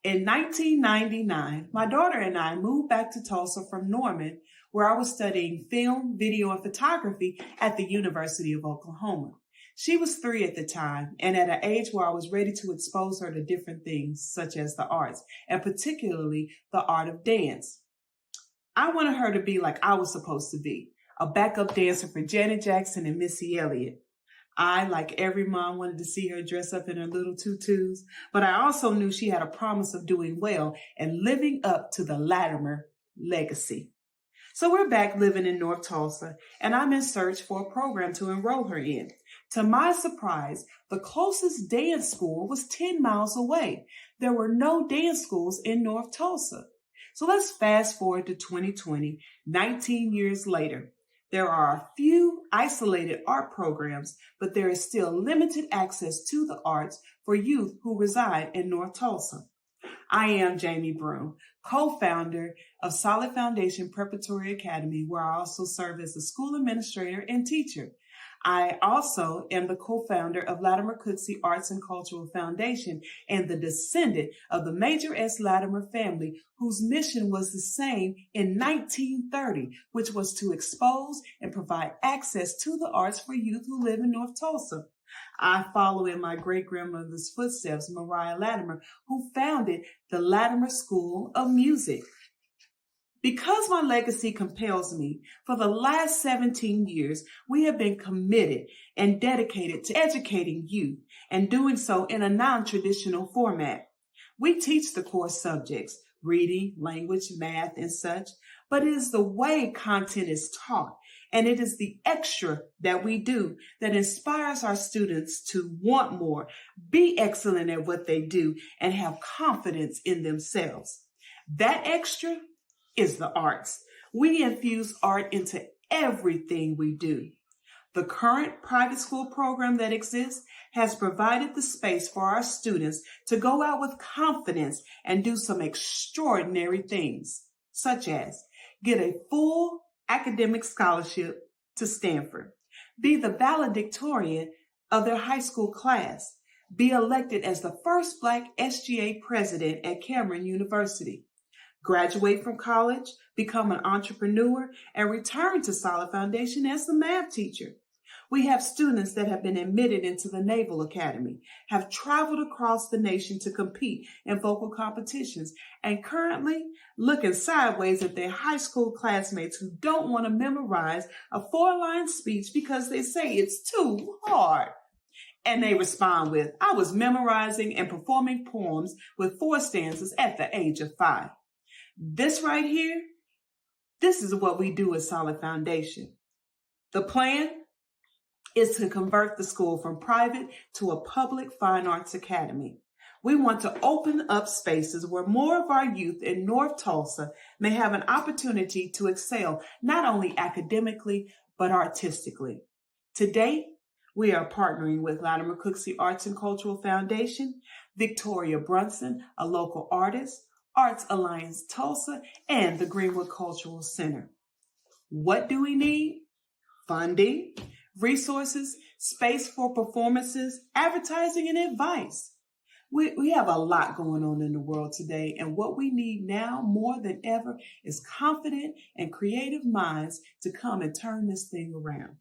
In 1999, my daughter and I moved back to Tulsa from Norman, where I was studying film, video, and photography at the University of Oklahoma. She was 3 at the time, and at an age where I was ready to expose her to different things, such as the arts, and particularly the art of dance. I wanted her to be like I was supposed to be, a backup dancer for Janet Jackson and Missy Elliott. I, like every mom, wanted to see her dress up in her little tutus, but I also knew she had a promise of doing well and living up to the Latimer legacy. So we're back living in North Tulsa, and I'm in search for a program to enroll her in. To my surprise, the closest dance school was 10 miles away. There were no dance schools in North Tulsa. So let's fast forward to 2020, 19 years later. There are a few isolated art programs, but there is still limited access to the arts for youth who reside in North Tulsa. I am Jayme Broome, co-founder of Solid Foundation Preparatory Academy, where I also serve as the school administrator and teacher. I also am the co-founder of Latimer-Cooksey Arts and Cultural Foundation and the descendant of the Major S. Latimer family, whose mission was the same in 1930, which was to expose and provide access to the arts for youth who live in North Tulsa. I follow in my great-grandmother's footsteps, Mariah Latimer, who founded the Latimer School of Music. Because my legacy compels me, for the last 17 years, we have been committed and dedicated to educating youth and doing so in a non-traditional format. We teach the core subjects, reading, language, math, and such, but it is the way content is taught, and it is the extra that we do that inspires our students to want more, be excellent at what they do, and have confidence in themselves. That extra is the arts. We infuse art into everything we do. The current private school program that exists has provided the space for our students to go out with confidence and do some extraordinary things, such as get a full academic scholarship to Stanford, be the valedictorian of their high school class, be elected as the first Black SGA president at Cameron University, graduate from college, become an entrepreneur, and return to Solid Foundation as the math teacher. We have students that have been admitted into the Naval Academy, have traveled across the nation to compete in vocal competitions, and currently looking sideways at their high school classmates who don't want to memorize a 4-line speech because they say it's too hard. And they respond with, I was memorizing and performing poems with 4 stanzas at the age of 5. This right here, this is what we do at Solid Foundation. The plan is to convert the school from private to a public fine arts academy. We want to open up spaces where more of our youth in North Tulsa may have an opportunity to excel, not only academically, but artistically. To date, we are partnering with Latimer-Cooksey Arts and Cultural Foundation, Victoria Brunson, a local artist, Arts Alliance Tulsa, and the Greenwood Cultural Center. What do we need? Funding, resources, space for performances, advertising, and advice. We have a lot going on in the world today, and what we need now more than ever is confident and creative minds to come and turn this thing around.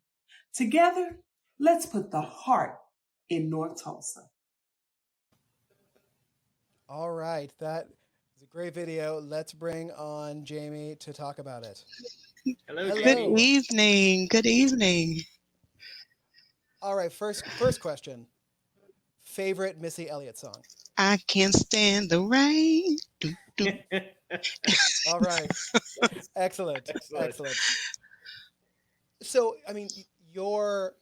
Together, let's put the heart in North Tulsa. All right, that is a great video. Let's bring on Jayme to talk about it. Hello. Good evening. Good evening. All right, first question. Favorite Missy Elliott song? I can't stand the rain. All right. Excellent. So, I mean, your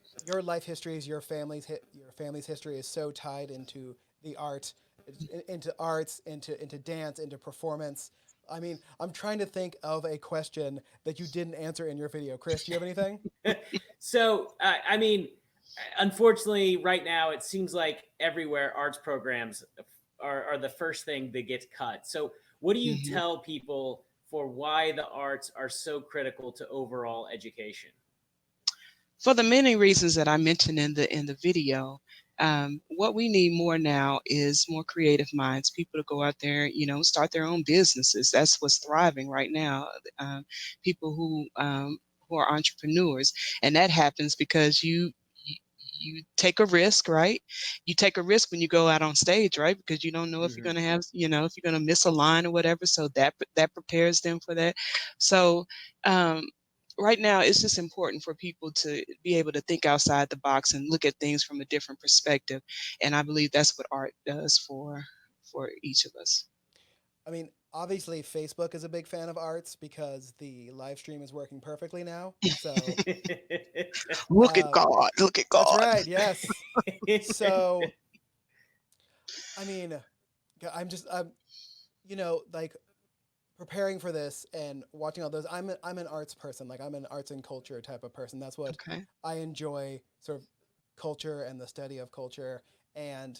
life histories, your family's history is so tied into the art, into arts, into dance, into performance. I mean, I'm trying to think of a question that you didn't answer in your video. Chris, do you have anything? So, I mean, unfortunately, right now, it seems like everywhere arts programs are the first thing that gets cut. So what do you tell people for why the arts are so critical to overall education? For the many reasons that I mentioned in the video, What we need more now is more creative minds, people to go out there, start their own businesses. That's what's thriving right now. People who are entrepreneurs, and that happens because you take a risk, right? You take a risk when you go out on stage, right? Because you don't know if you're going to have, if you're going to miss a line or whatever. So that prepares them for that. So right now, it's just important for people to be able to think outside the box and look at things from a different perspective. And I believe that's what art does for each of us. I mean, obviously, Facebook is a big fan of arts because the live stream is working perfectly now. So Look at God. Look at that's God. right. Yes. So, I mean, I'm, like preparing for this and watching all those. I'm an arts person. Like I'm an arts and culture type of person. That's what Okay. I enjoy, sort of culture and the study of culture. And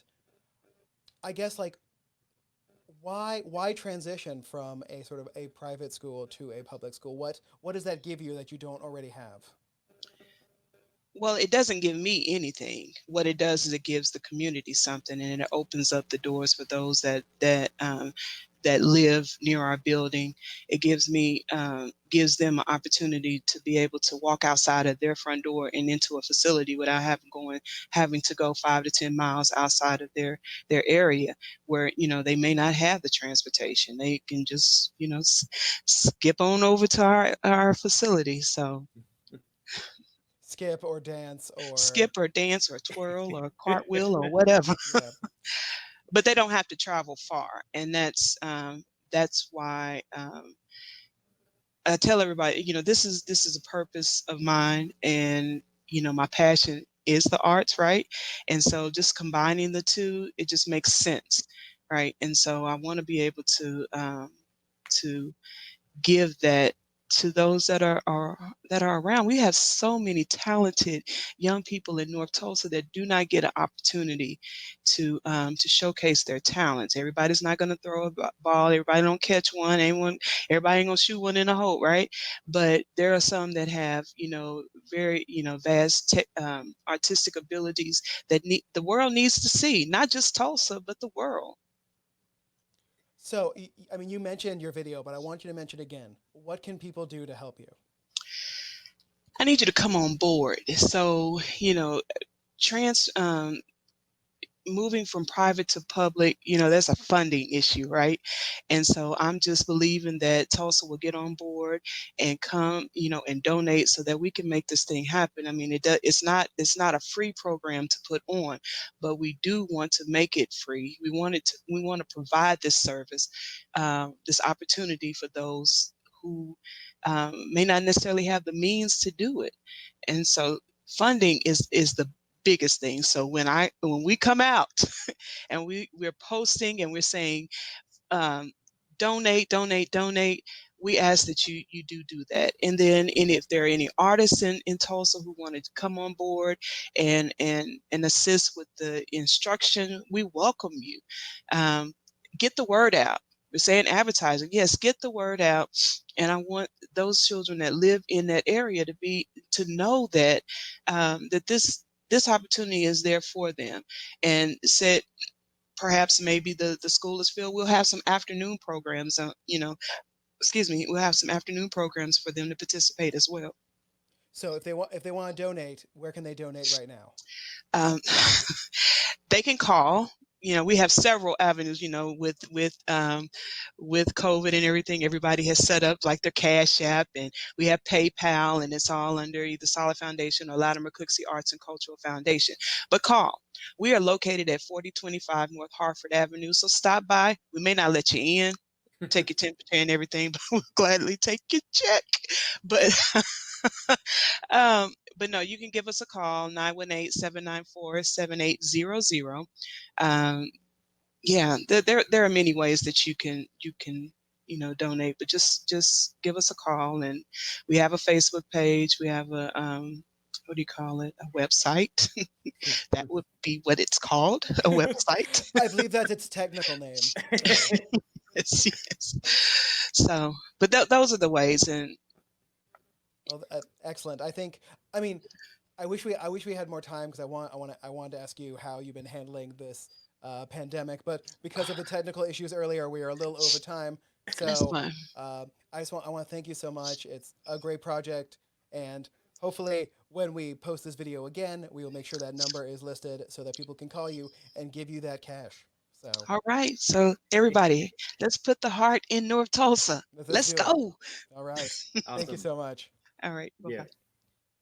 I guess like why transition from a sort of a private school to a public school? What does that give you that you don't already have? Well, it doesn't give me anything. What it does is it gives the community something, and it opens up the doors for those that live near our building. It gives them an opportunity to be able to walk outside of their front door and into a facility without having to go 5 to 10 miles outside of their area, where they may not have the transportation. They can just skip on over to our facility. So Skip or dance or skip or dance or twirl or cartwheel or whatever. yeah. But they don't have to travel far, and that's why I tell everybody, this is a purpose of mine, and my passion is the arts, right? And so just combining the two, it just makes sense, right? And so I want to be able to give that to those that are around. We have so many talented young people in North Tulsa that do not get an opportunity to showcase their talents. Everybody's not going to throw a ball. Everybody don't catch one. Everybody ain't gonna shoot one in a hole, right? But there are some that have very vast artistic abilities that the world needs to see. Not just Tulsa, but the world. So I mean, you mentioned your video, but I want you to mention again. What can people do to help you? I need you to come on board. So, trans moving from private to public, there's a funding issue, right? And so I'm just believing that Tulsa will get on board and come, and donate so that we can make this thing happen. I mean, it's not a free program to put on, but we do want to make it free. We want to provide this service, this opportunity for those who may not necessarily have the means to do it. And so funding is the biggest thing. So when we come out and we're posting and we're saying um, donate, donate, donate, we ask that you do that. And if there are any artists in Tulsa who want to come on board and assist with the instruction, we welcome you. Get the word out. We're saying advertising. Yes, get the word out. And I want those children that live in that area to know that that this opportunity is there for them. And said perhaps maybe the school is filled. We'll have some afternoon programs. We'll have some afternoon programs for them to participate as well. So if they want to donate, where can they donate right now? Um, they can call. We have several avenues. With COVID and everything, everybody has set up like their Cash App, and we have PayPal, and it's all under either Solid Foundation or Latimer-Cooksey Arts and Cultural Foundation. But call. We are located at 4025 North Hartford Avenue, so stop by. We may not let you in, take your temperature and everything, but we'll gladly take your check. But but no, you can give us a call, 918-794-7800. Yeah, there are many ways that you can donate, but just give us a call. And we have a Facebook page. We have a what do you call it? A website. That would be what it's called, a website. I believe that's its technical name. So. Yes. So, but those are the ways. And Well, excellent. I I wish we had more time, because I wanted to ask you how you've been handling this pandemic, but because of the technical issues earlier, we are a little over time. That's So fine. I want to thank you so much. It's a great project, and hopefully when we post this video again, we will make sure that number is listed so that people can call you and give you that cash. So All right. So everybody, let's put the heart in North Tulsa. let's Let's do it. go. All right. Thank you Awesome. so much. All right. Yeah. Bye-bye.